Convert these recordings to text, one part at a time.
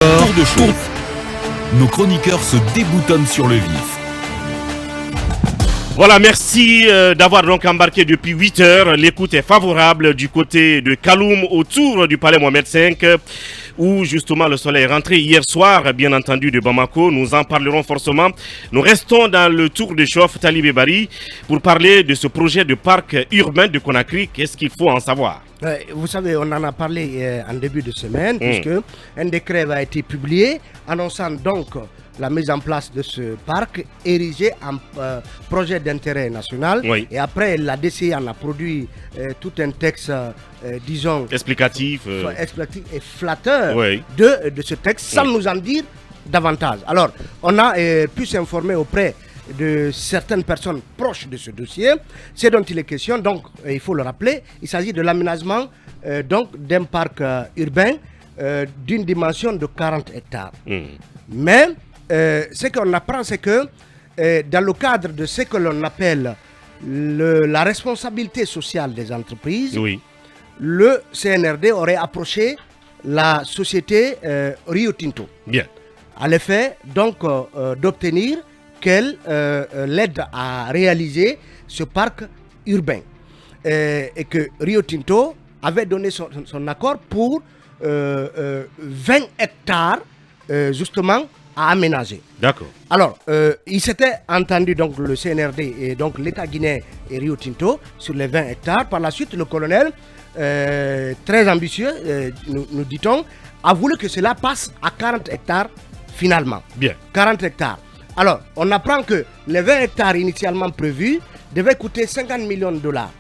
Tour de chaud. Nos chroniqueurs se déboutonnent sur le vif. Voilà, merci d'avoir donc embarqué depuis 8 heures. L'écoute est favorable du côté de Kaloum autour du palais Mohamed V où justement le soleil est rentré hier soir, bien entendu de Bamako. Nous en parlerons forcément. Nous restons dans le tour de chauffe Talibé Bari pour parler de ce projet de parc urbain de Conakry. Qu'est-ce qu'il faut en savoir? Vous savez, on en a parlé en début de semaine puisque un décret a été publié annonçant donc la mise en place de ce parc érigé en projet d'intérêt national. Oui. Et après, la DCI en a produit tout un texte, disons, Explicatif. explicatif et flatteur Oui. de ce texte sans nous en dire davantage. Alors, on a pu s'informer auprès de certaines personnes proches de ce dossier. C'est dont il est question, donc il faut le rappeler, il s'agit de l'aménagement donc d'un parc urbain d'une dimension de 40 hectares. Mais ce qu'on apprend, c'est que dans le cadre de ce que l'on appelle la responsabilité sociale des entreprises, Oui. le CNRD aurait approché la société Rio Tinto Bien. à l'effet donc d'obtenir qu'elle l'aide à réaliser ce parc urbain et que Rio Tinto avait donné son accord pour 20 hectares justement à aménager. D'accord. Alors, il s'était entendu donc le CNRD et donc l'État guinéen et Rio Tinto sur les 20 hectares. Par la suite, le colonel, très ambitieux, nous dit-on, a voulu que cela passe à 40 hectares finalement. Bien. 40 hectares. Alors, on apprend que les 20 hectares initialement prévus devaient coûter 50 millions de dollars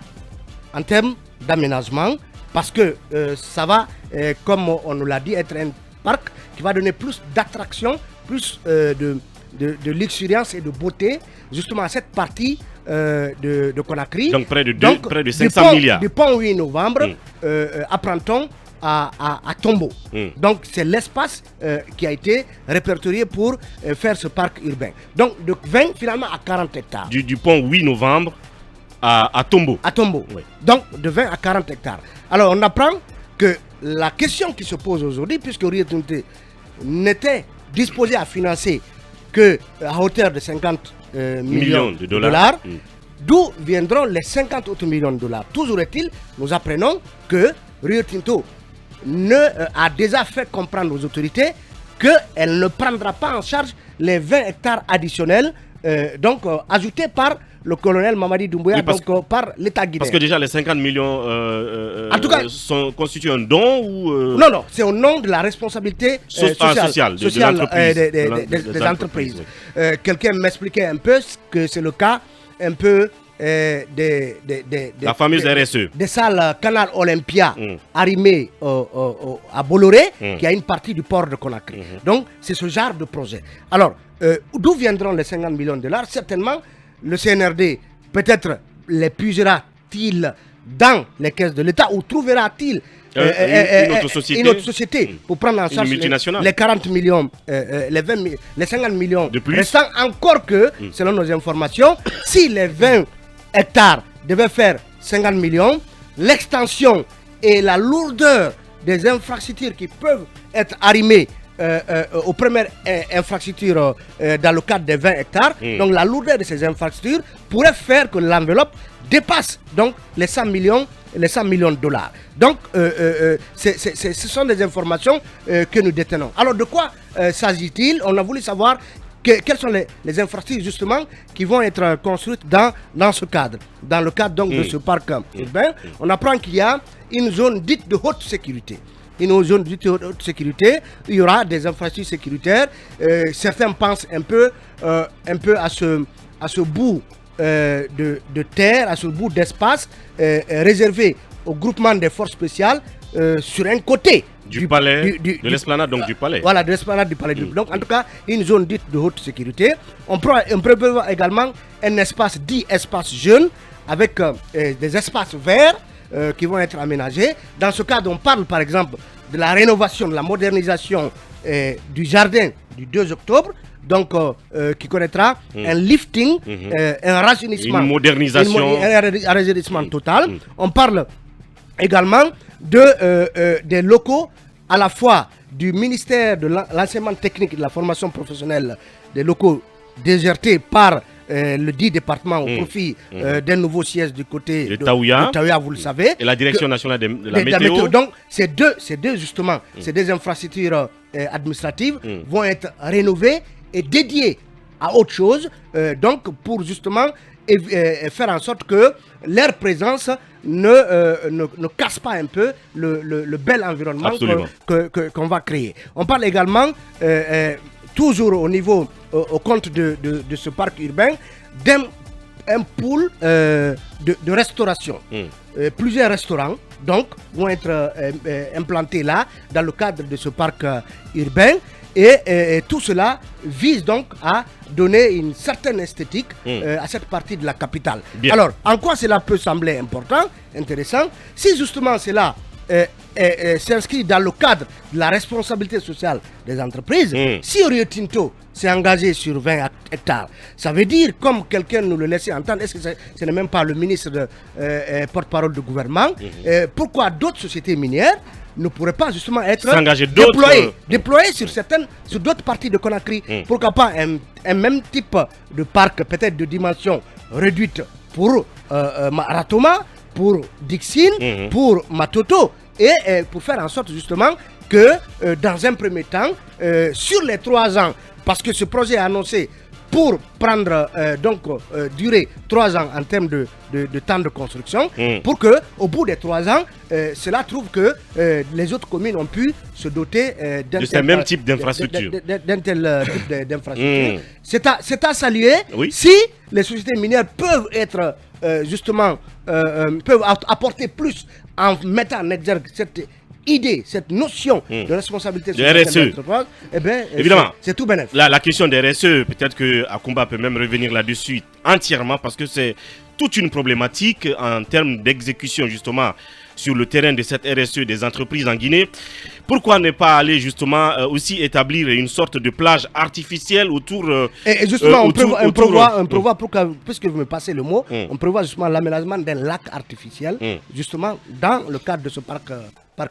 en termes d'aménagement parce que ça va, comme on nous l'a dit, être un parc qui va donner plus d'attraction, plus de luxuriance et de beauté justement à cette partie de Conakry. Donc près de 500 milliards. Du pont 8 novembre, apprend-on à Tombo. Donc c'est l'espace qui a été répertorié pour faire ce parc urbain. Donc de 20 finalement à 40 hectares. Du pont 8 novembre à Tombo. À Tombo. Oui. Donc de 20 à 40 hectares. Alors on apprend que la question qui se pose aujourd'hui, puisque Rio Tinto n'était disposé à financer que à hauteur de 50 millions de dollars, d'où viendront les 50 autres millions de dollars. Toujours est-il, nous apprenons que Rio Tinto a déjà fait comprendre aux autorités qu'elle ne prendra pas en charge les 20 hectares additionnels ajoutés par le colonel Mamadi Doumbouya, Oui, par l'État guinéen. Parce que déjà les 50 millions en tout cas, constituent un don ou Non, c'est au nom de la responsabilité sociale des entreprises. Quelqu'un m'expliquait un peu que c'est le cas un peu la fameuse RSE. Des salles Canal Olympia arrimées à Bolloré, qui a une partie du port de Conakry. Donc, c'est ce genre de projet. Alors, d'où viendront les 50 millions de dollars? Certainement, le CNRD, peut-être les puisera-t-il dans les caisses de l'État ou trouvera-t-il une autre société pour prendre en charge les 40 millions, les 50 millions de plus. Restant encore que, selon nos informations, si les 20 hectares devaient faire 50 millions, l'extension et la lourdeur des infrastructures qui peuvent être arrimées aux premières infrastructures dans le cadre des 20 hectares, donc la lourdeur de ces infrastructures pourrait faire que l'enveloppe dépasse donc les 100 millions de dollars. Donc, ce sont des informations que nous détenons. Alors, de quoi s'agit-il? On a voulu savoir quelles sont les infrastructures justement qui vont être construites dans ce cadre. Dans le cadre donc de ce parc urbain, on apprend qu'il y a une zone dite de haute sécurité. Une zone de haute sécurité, il y aura des infrastructures sécuritaires. Certains pensent un peu à ce bout de terre, à ce bout d'espace réservé au groupement des forces spéciales sur un côté du palais, de l'esplanade donc du palais. Voilà, de l'esplanade du palais. Donc en tout cas, une zone dite de haute sécurité. On prévoit également un espace dit espace jeune avec des espaces verts qui vont être aménagés. Dans ce cadre, on parle par exemple de la rénovation, de la modernisation du jardin du 2 octobre, donc qui connaîtra un lifting, un rajeunissement, une modernisation, un rajeunissement total. On parle également des locaux à la fois du ministère de l'enseignement technique et de la formation professionnelle des locaux désertés par le dit département au profit d'un nouveau siège du côté de Taouya, vous le savez. Et la direction nationale de la météo. Donc, ces deux justement, ces deux infrastructures administratives vont être rénovées et dédiées à autre chose, donc pour justement faire en sorte que leur présence ne casse pas un peu le bel environnement qu'on va créer. On parle également, toujours au compte de ce parc urbain, d'un pool de restauration. Plusieurs restaurants donc vont être implantés là dans le cadre de ce parc urbain. Et tout cela vise donc à donner une certaine esthétique à cette partie de la capitale. Bien. Alors, en quoi cela peut sembler intéressant, si justement cela s'inscrit dans le cadre de la responsabilité sociale des entreprises, si Rio Tinto s'est engagé sur 20 hectares, ça veut dire, comme quelqu'un nous le laissait entendre, est-ce que ce n'est même pas le ministre porte-parole du gouvernement, pourquoi d'autres sociétés minières ne pourraient pas justement être déployées sur d'autres parties de Conakry. Pourquoi pas un même type de parc, peut-être de dimension réduite pour Ratoma, pour Dixine, pour Matoto, et pour faire en sorte justement que dans un premier temps, sur les 3 ans, parce que ce projet est annoncé pour prendre durer 3 ans en termes de temps de construction, pour que au bout des 3 ans, cela trouve que les autres communes ont pu se doter de ce même type d'infrastructure. D'un tel type d'infrastructure. C'est à saluer si les sociétés minières peuvent être peuvent apporter plus en mettant en exergue cette idée, cette notion de responsabilité sociale de l'entreprise, évidemment, c'est tout bénéfice. La question des RSE, peut-être que Akumba peut même revenir là-dessus entièrement, parce que c'est toute une problématique en termes d'exécution justement sur le terrain de cette RSE des entreprises en Guinée. Pourquoi ne pas aller justement aussi établir une sorte de plage artificielle autour... et justement, on prévoit, puisque vous me passez le mot, on prévoit justement l'aménagement d'un lac artificiel, justement dans le cadre de ce parc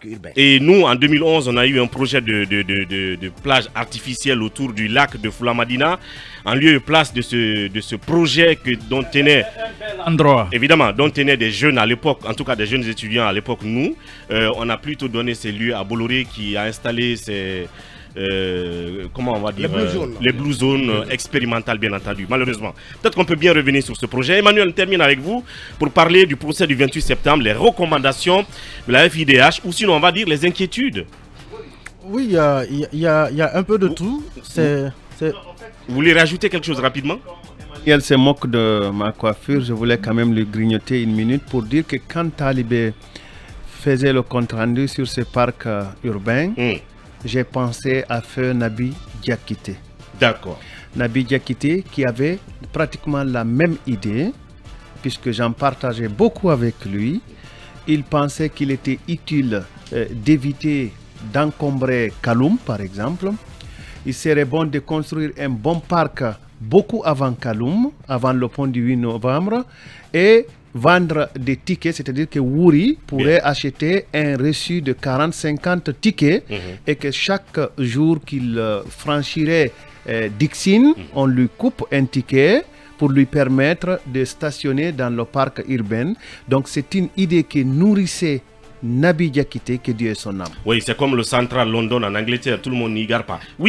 urbain. Et nous, en 2011, on a eu un projet de plage artificielle autour du lac de Foulamadina, en lieu et place de ce projet dont tenaient des jeunes à l'époque, en tout cas des jeunes étudiants à l'époque. Nous, on a plutôt donné ces lieux à Bolloré, qui a installé ces... comment on va dire, les blue zones expérimentales, bien entendu, malheureusement. Peut-être qu'on peut bien revenir sur ce projet. Emmanuel, on termine avec vous pour parler du procès du 28 septembre, les recommandations de la FIDH, ou sinon on va dire les inquiétudes. Oui, il y a un peu de tout. Vous voulez rajouter quelque chose rapidement? Elle se moque de ma coiffure, je voulais quand même lui grignoter une minute pour dire que quand Talibé faisait le compte rendu sur ce parc urbain, j'ai pensé à feu Nabi Diakité. D'accord. Nabi Diakité qui avait pratiquement la même idée, puisque j'en partageais beaucoup avec lui. Il pensait qu'il était utile d'éviter d'encombrer Kaloum, par exemple. Il serait bon de construire un bon parc beaucoup avant Kaloum, avant le pont du 8 novembre, et vendre des tickets, c'est-à-dire que Wouri pourrait acheter un reçu de 40-50 tickets et que chaque jour qu'il franchirait Dixine, on lui coupe un ticket pour lui permettre de stationner dans le parc urbain. Donc c'est une idée qui nourrissait Nabi Diakité, que Dieu est son âme. Oui, c'est comme le Central London en Angleterre, tout le monde n'y gare pas. Oui,